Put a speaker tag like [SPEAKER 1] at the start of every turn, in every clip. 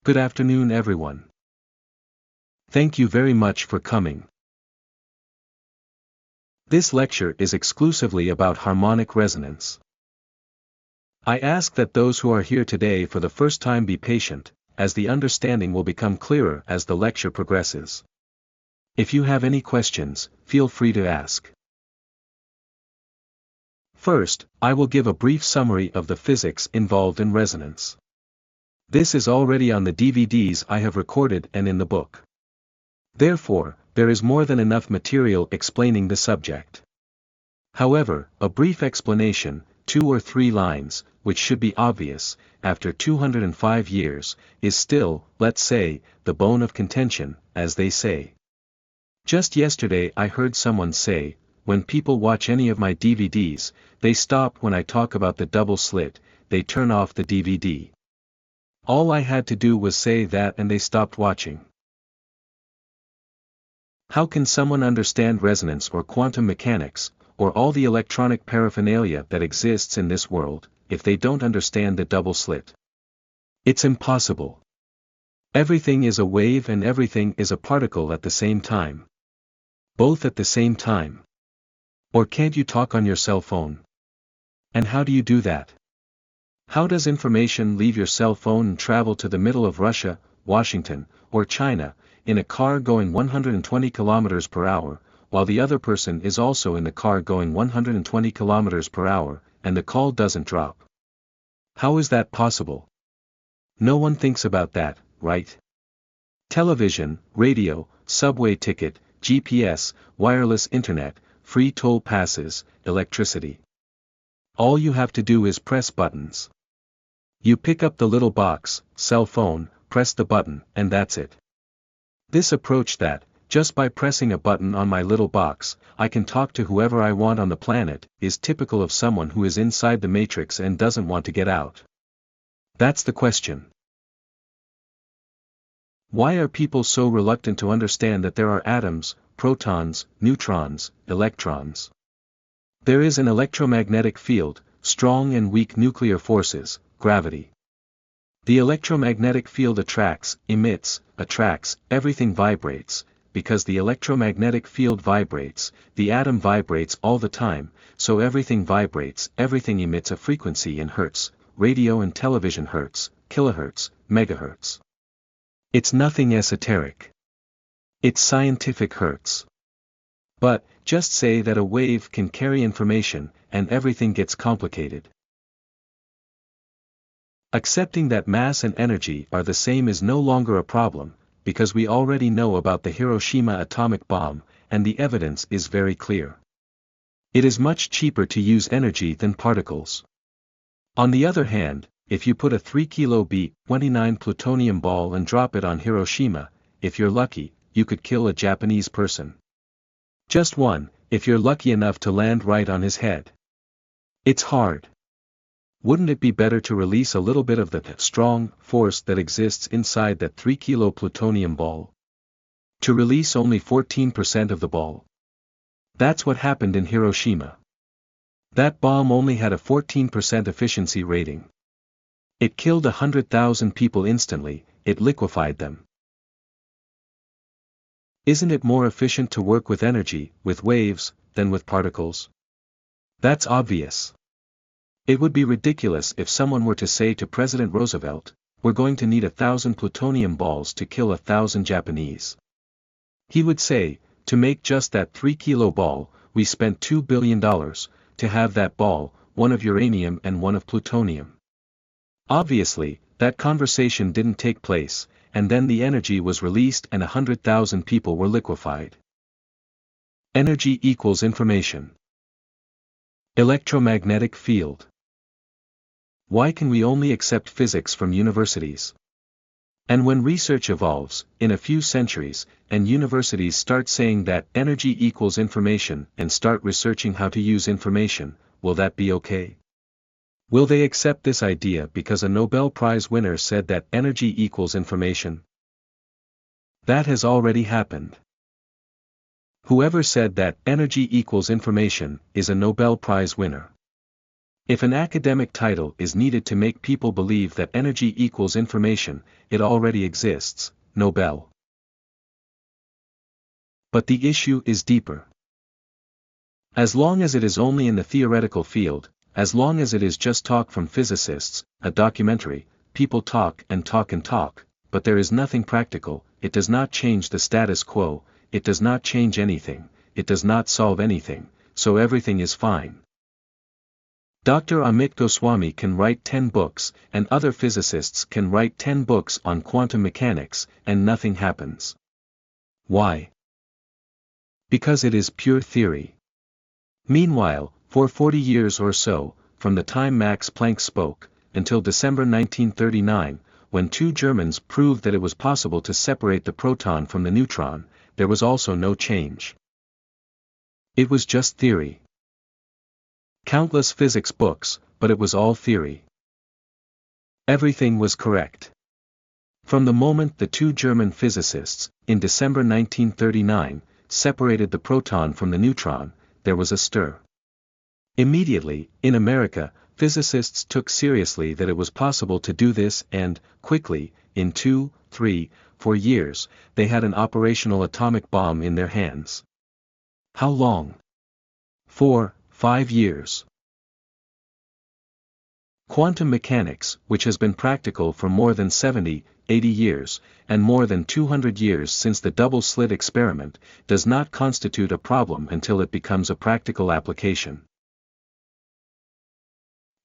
[SPEAKER 1] Good afternoon, everyone. Thank you very much for coming. This lecture is exclusively about harmonic resonance. I ask that those who are here today for the first time be patient, as the understanding will become clearer as the lecture progresses. If you have any questions, feel free to ask. First, I will give a brief summary of the physics involved in resonance. This is already on the DVDs I have recorded and in the book. Therefore, there is more than enough material explaining the subject. However, a brief explanation, 2 or 3 lines, which should be obvious, after 205 years, is still, let's say, the bone of contention, as they say. Just yesterday I heard someone say, when people watch any of my DVDs, they stop when I talk about the double slit, they turn off the DVD. All I had to do was say that and they stopped watching. How can someone understand resonance or quantum mechanics, or all the electronic paraphernalia that exists in this world, if they don't understand the double slit? It's impossible. Everything is a wave and everything is a particle at the same time. Both at the same time. Or can't you talk on your cell phone? And how do you do that? How does information leave your cell phone and travel to the middle of Russia, Washington, or China, in a car going 120 kilometers per hour, while the other person is also in the car going 120 kilometers per hour, and the call doesn't drop? How is that possible? No one thinks about that, right? Television, radio, subway ticket, GPS, wireless internet, free toll passes, electricity. All you have to do is press buttons. You pick up the little box, cell phone, press the button, and that's it. This approach that, just by pressing a button on my little box, I can talk to whoever I want on the planet, is typical of someone who is inside the matrix and doesn't want to get out. That's the question. Why are people so reluctant to understand that there are atoms, protons, neutrons, electrons? There is an electromagnetic field, strong and weak nuclear forces, gravity. The electromagnetic field attracts, emits, attracts, everything vibrates, because the electromagnetic field vibrates, the atom vibrates all the time, so everything vibrates, everything emits a frequency in hertz, radio and television hertz, kilohertz, megahertz. It's nothing esoteric. It's scientific hertz. But, just say that a wave can carry information, and everything gets complicated. Accepting that mass and energy are the same is no longer a problem, because we already know about the Hiroshima atomic bomb, and the evidence is very clear. It is much cheaper to use energy than particles. On the other hand, if you put a 3 kilo B-29 plutonium ball and drop it on Hiroshima, if you're lucky, you could kill a Japanese person. Just one, if you're lucky enough to land right on his head. It's hard. Wouldn't it be better to release a little bit of the strong force that exists inside that 3 kilo plutonium ball? To release only 14% of the ball. That's what happened in Hiroshima. That bomb only had a 14% efficiency rating. It killed 100,000 people instantly, it liquefied them. Isn't it more efficient to work with energy, with waves, than with particles? That's obvious. It would be ridiculous if someone were to say to President Roosevelt, "We're going to need 1,000 plutonium balls to kill 1,000 Japanese." He would say, "To make just that 3 kilo ball, we spent $2 billion, to have that ball, one of uranium and one of plutonium." Obviously, that conversation didn't take place, and then the energy was released and 100,000 people were liquefied. Energy equals information. Electromagnetic field. Why can we only accept physics from universities? And when research evolves, in a few centuries, and universities start saying that energy equals information and start researching how to use information, will that be okay? Will they accept this idea because a Nobel Prize winner said that energy equals information? That has already happened. Whoever said that energy equals information is a Nobel Prize winner. If an academic title is needed to make people believe that energy equals information, it already exists, Nobel. But the issue is deeper. As long as it is only in the theoretical field, as long as it is just talk from physicists, a documentary, people talk and talk and talk, but there is nothing practical, it does not change the status quo, it does not change anything, it does not solve anything, so everything is fine. Dr. Amit Goswami can write 10 books, and other physicists can write 10 books on quantum mechanics, and nothing happens. Why? Because it is pure theory. Meanwhile, for 40 years or so, from the time Max Planck spoke, until December 1939, when two Germans proved that it was possible to separate the proton from the neutron, there was also no change. It was just theory. Countless physics books, but it was all theory. Everything was correct. From the moment the two German physicists, in December 1939, separated the proton from the neutron, there was a stir. Immediately, in America, physicists took seriously that it was possible to do this and, quickly, in 2, 3, 4 years, they had an operational atomic bomb in their hands. How long? 4, 5 years. Quantum mechanics, which has been practical for more than 70, 80 years, and more than 200 years since the double-slit experiment, does not constitute a problem until it becomes a practical application.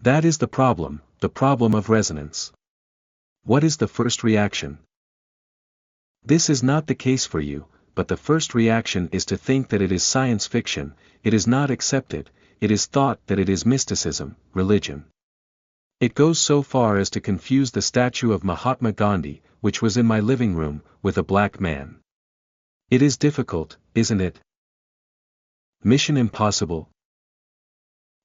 [SPEAKER 1] That is the problem of resonance. What is the first reaction? This is not the case for you, but the first reaction is to think that it is science fiction, it is not accepted, it is thought that it is mysticism, religion. It goes so far as to confuse the statue of Mahatma Gandhi, which was in my living room, with a black man. It is difficult, isn't it? Mission Impossible.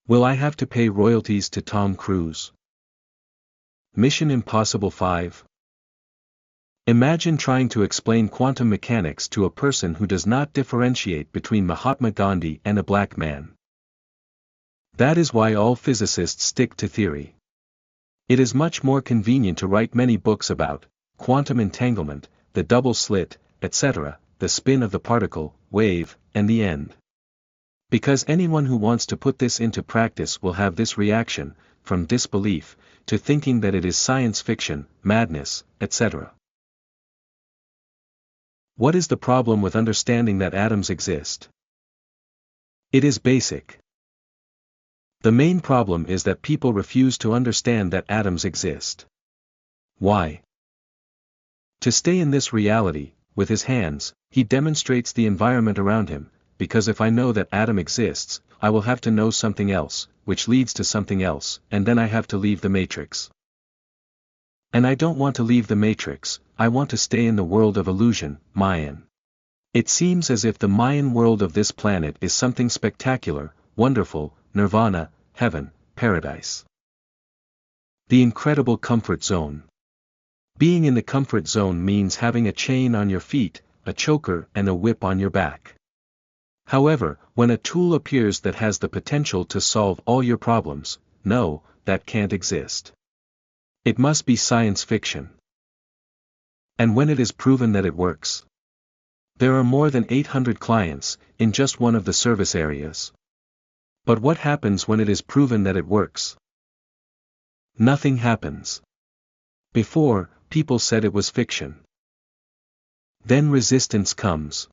[SPEAKER 1] Will I have to pay royalties to Tom Cruise? Mission Impossible 5. Imagine trying to explain quantum mechanics to a person who does not differentiate between Mahatma Gandhi and a black man. That is why all physicists stick to theory. It is much more convenient to write many books about quantum entanglement, the double slit, etc., the spin of the particle, wave, and the end. Because anyone who wants to put this into practice will have this reaction, from disbelief, to thinking that it is science fiction, madness, etc. What is the problem with understanding that atoms exist? It is basic. The main problem is that people refuse to understand that atoms exist. Why? To stay in this reality, with his hands, he demonstrates the environment around him, because if I know that atom exists, I will have to know something else, which leads to something else, and then I have to leave the matrix. And I don't want to leave the matrix, I want to stay in the world of illusion, Mayan. It seems as if the Mayan world of this planet is something spectacular, wonderful, nirvana, heaven, paradise. The incredible comfort zone. Being in the comfort zone means having a chain on your feet, a choker and a whip on your back. However, when a tool appears that has the potential to solve all your problems, no, that can't exist. It must be science fiction. And when it is proven that it works? There are more than 800 clients, in just one of the service areas. But what happens when it is proven that it works? Nothing happens. Before, people said it was fiction. Then resistance comes.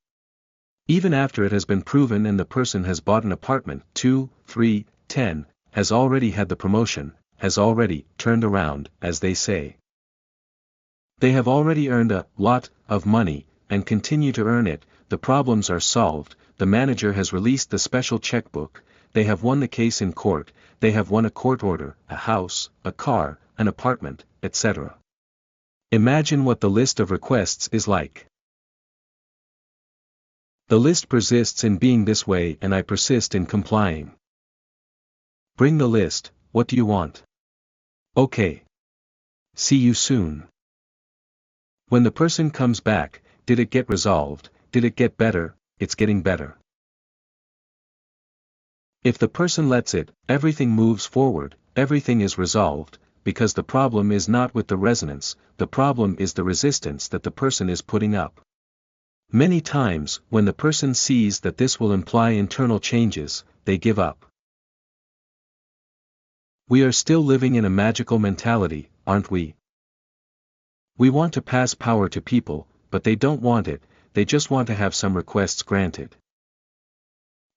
[SPEAKER 1] Even after it has been proven and the person has bought an apartment, 2, 3, 10, has already had the promotion, has already turned around, as they say. They have already earned a lot of money, and continue to earn it, the problems are solved, the manager has released the special checkbook, they have won the case in court, they have won a court order, a house, a car, an apartment, etc. Imagine what the list of requests is like. The list persists in being this way and I persist in complying. Bring the list, what do you want? Okay. See you soon. When the person comes back, did it get resolved, did it get better? It's getting better. If the person lets it, everything moves forward, everything is resolved, because the problem is not with the resonance, the problem is the resistance that the person is putting up. Many times, when the person sees that this will imply internal changes, they give up. We are still living in a magical mentality, aren't we? We want to pass power to people, but they don't want it, they just want to have some requests granted.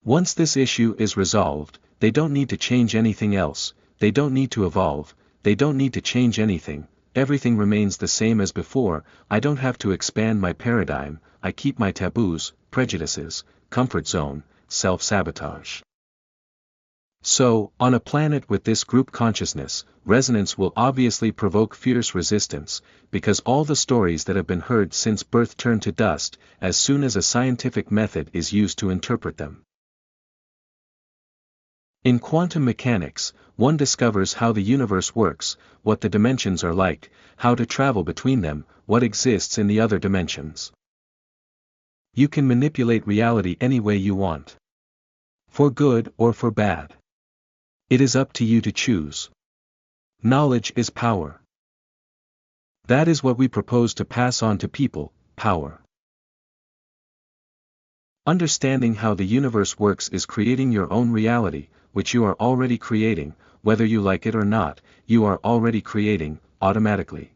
[SPEAKER 1] Once this issue is resolved, they don't need to change anything else, they don't need to evolve, they don't need to change anything, everything remains the same as before, I don't have to expand my paradigm, I keep my taboos, prejudices, comfort zone, self-sabotage. So, on a planet with this group consciousness, resonance will obviously provoke fierce resistance, because all the stories that have been heard since birth turn to dust, as soon as a scientific method is used to interpret them. In quantum mechanics, one discovers how the universe works, what the dimensions are like, how to travel between them, what exists in the other dimensions. You can manipulate reality any way you want. For good or for bad. It is up to you to choose. Knowledge is power. That is what we propose to pass on to people, power. Understanding how the universe works is creating your own reality, which you are already creating, whether you like it or not, you are already creating, automatically.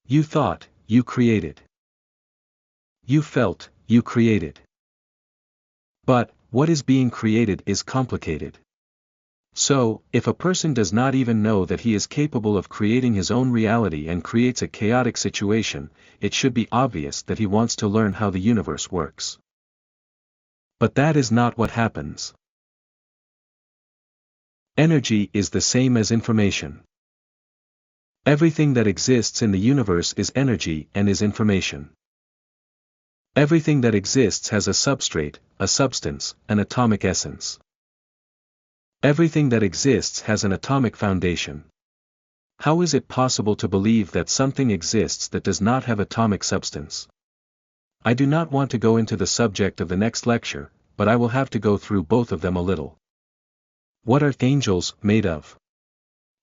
[SPEAKER 1] You thought, you created. You felt, you created. But, what is being created is complicated. So, if a person does not even know that he is capable of creating his own reality and creates a chaotic situation, it should be obvious that he wants to learn how the universe works. But that is not what happens. Energy is the same as information. Everything that exists in the universe is energy and is information. Everything that exists has a substrate, a substance, an atomic essence. Everything that exists has an atomic foundation. How is it possible to believe that something exists that does not have atomic substance? I do not want to go into the subject of the next lecture, but I will have to go through both of them a little. What are angels made of?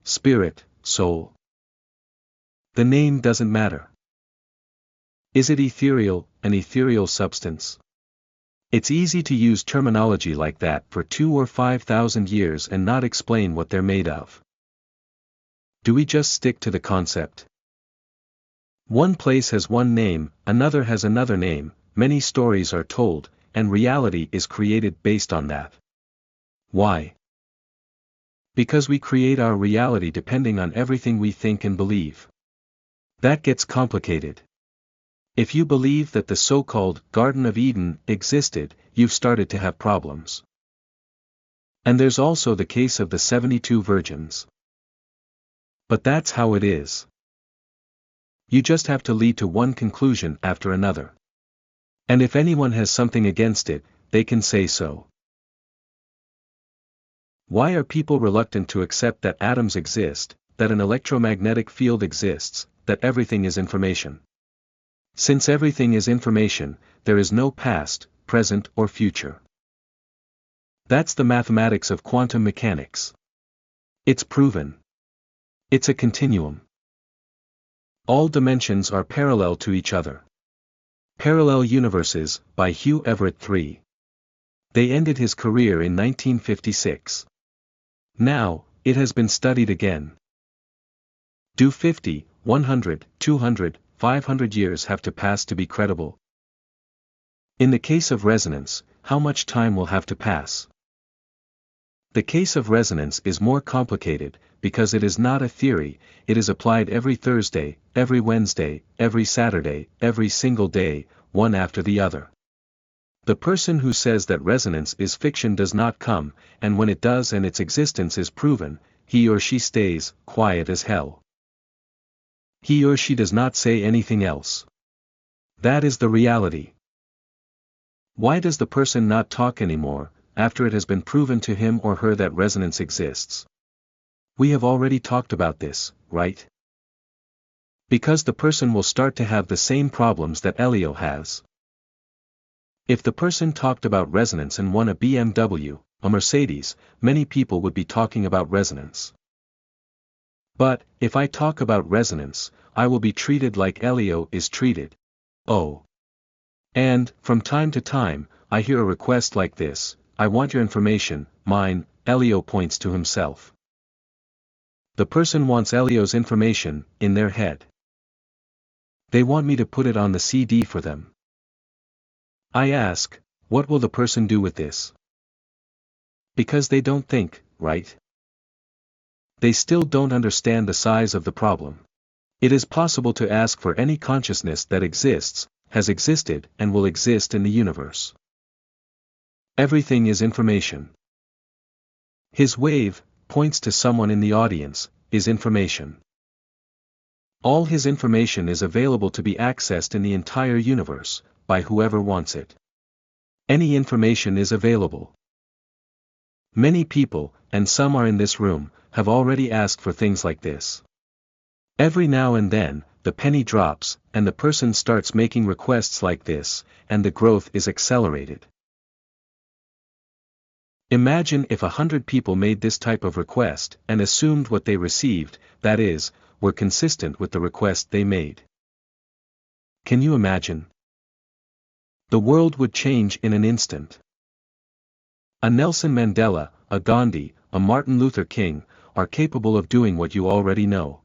[SPEAKER 1] Spirit, soul. The name doesn't matter. Is it ethereal, an ethereal substance? It's easy to use terminology like that for 2,000 or 5,000 years and not explain what they're made of. Do we just stick to the concept? One place has one name, another has another name, many stories are told, and reality is created based on that. Why? Because we create our reality depending on everything we think and believe. That gets complicated. If you believe that the so-called Garden of Eden existed, you've started to have problems. And there's also the case of the 72 virgins. But that's how it is. You just have to lead to one conclusion after another. And if anyone has something against it, they can say so. Why are people reluctant to accept that atoms exist, that an electromagnetic field exists, that everything is information? Since everything is information, there is no past, present or future. That's the mathematics of quantum mechanics. It's proven. It's a continuum. All dimensions are parallel to each other. Parallel Universes, by Hugh Everett III. They ended his career in 1956. Now, it has been studied again. Do 50, 100, 200, 500 years have to pass to be credible? In the case of resonance, how much time will have to pass? The case of resonance is more complicated, because it is not a theory, it is applied every Thursday, every Wednesday, every Saturday, every single day, one after the other. The person who says that resonance is fiction does not come, and when it does and its existence is proven, he or she stays quiet as hell. He or she does not say anything else. That is the reality. Why does the person not talk anymore, after it has been proven to him or her that resonance exists? We have already talked about this, right? Because the person will start to have the same problems that Hélio has. If the person talked about resonance and won a BMW, a Mercedes, many people would be talking about resonance. But, if I talk about resonance, I will be treated like Hélio is treated. Oh. And, from time to time, I hear a request like this: I want your information, mine. Hélio points to himself. The person wants Hélio's information, in their head. They want me to put it on the CD for them. I ask, what will the person do with this? Because they don't think, right? They still don't understand the size of the problem. It is possible to ask for any consciousness that exists, has existed, and will exist in the universe. Everything is information. His wave points to someone in the audience, is information. All his information is available to be accessed in the entire universe, by whoever wants it. Any information is available. Many people, and some are in this room, have already asked for things like this. Every now and then, the penny drops, and the person starts making requests like this, and the growth is accelerated. Imagine if 100 people made this type of request and assumed what they received, that is, were consistent with the request they made. Can you imagine? The world would change in an instant. A Nelson Mandela, a Gandhi, a Martin Luther King, are capable of doing what you already know.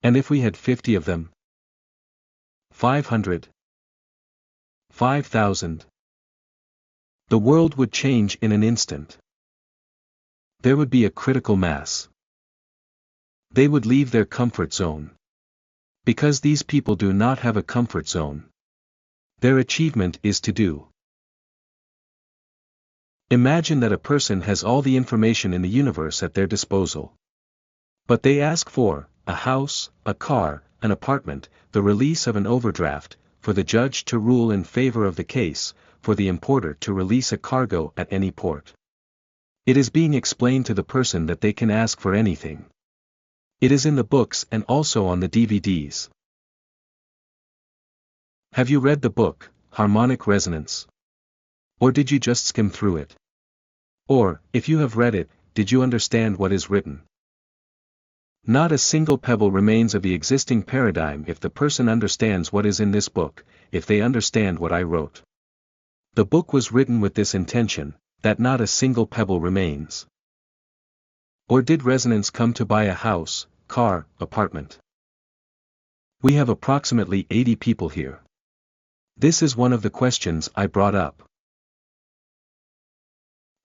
[SPEAKER 1] And if we had 50 of them? 500? 5,000? The world would change in an instant. There would be a critical mass. They would leave their comfort zone. Because these people do not have a comfort zone. Their achievement is to do. Imagine that a person has all the information in the universe at their disposal. But they ask for a house, a car, an apartment, the release of an overdraft, for the judge to rule in favor of the case, for the importer to release a cargo at any port. It is being explained to the person that they can ask for anything. It is in the books and also on the DVDs. Have you read the book, Harmonic Resonance? Or did you just skim through it? Or, if you have read it, did you understand what is written? Not a single pebble remains of the existing paradigm if the person understands what is in this book, if they understand what I wrote. The book was written with this intention, that not a single pebble remains. Or did resonance come to buy a house, car, apartment? We have approximately 80 people here. This is one of the questions I brought up.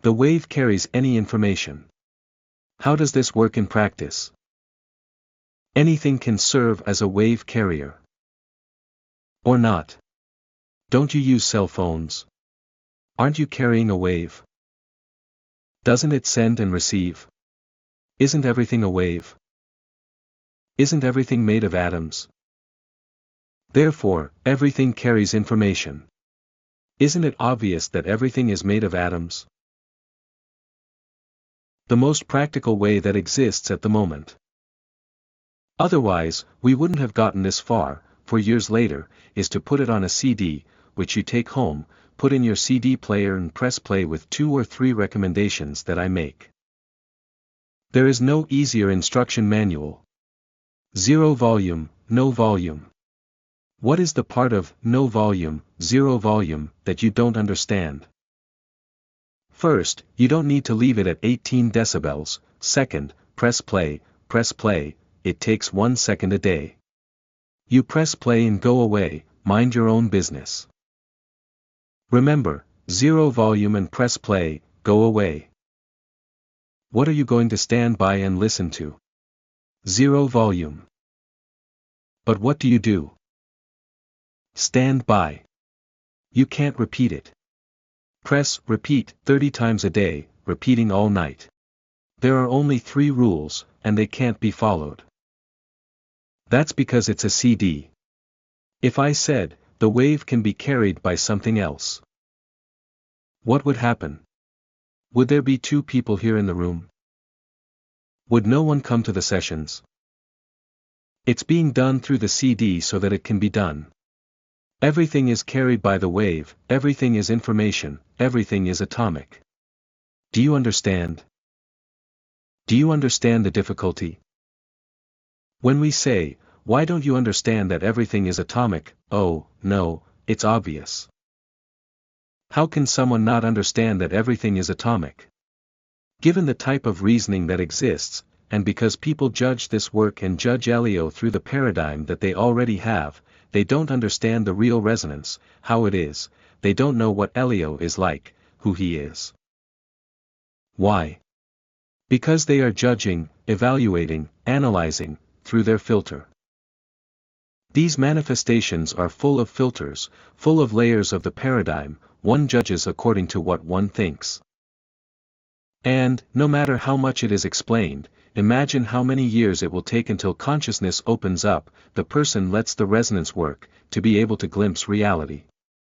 [SPEAKER 1] The wave carries any information. How does this work in practice? Anything can serve as a wave carrier. Or not. Don't you use cell phones? Aren't you carrying a wave? Doesn't it send and receive? Isn't everything a wave? Isn't everything made of atoms? Therefore, everything carries information. Isn't it obvious that everything is made of atoms? The most practical way that exists at the moment. Otherwise, we wouldn't have gotten this far, for years later, is to put it on a CD, which you take home, put in your CD player and press play with 2 or 3 recommendations that I make. There is no easier instruction manual. 0 volume, no volume. What is the part of no volume, 0 volume, that you don't understand? First, you don't need to leave it at 18 decibels. Second, press play, it takes 1 second a day. You press play and go away, mind your own business. Remember, 0 volume and press play, go away. What are you going to stand by and listen to? 0 volume. But what do you do? Stand by. You can't repeat it. Press repeat 30 times a day, repeating all night. There are only 3 rules, and they can't be followed. That's because it's a CD. If I said, the wave can be carried by something else, what would happen? Would there be 2 people here in the room? Would no one come to the sessions? It's being done through the CD so that it can be done. Everything is carried by the wave, everything is information, everything is atomic. Do you understand? Do you understand the difficulty? When we say, why don't you understand that everything is atomic? Oh, no, it's obvious. How can someone not understand that everything is atomic? Given the type of reasoning that exists, and because people judge this work and judge Hélio through the paradigm that they already have, they don't understand the real resonance, how it is, they don't know what Hélio is like, who he is. Why? Because they are judging, evaluating, analyzing, through their filter. These manifestations are full of filters, full of layers of the paradigm, one judges according to what one thinks. And, no matter how much it is explained, imagine how many years it will take until consciousness opens up, the person lets the resonance work, to be able to glimpse reality.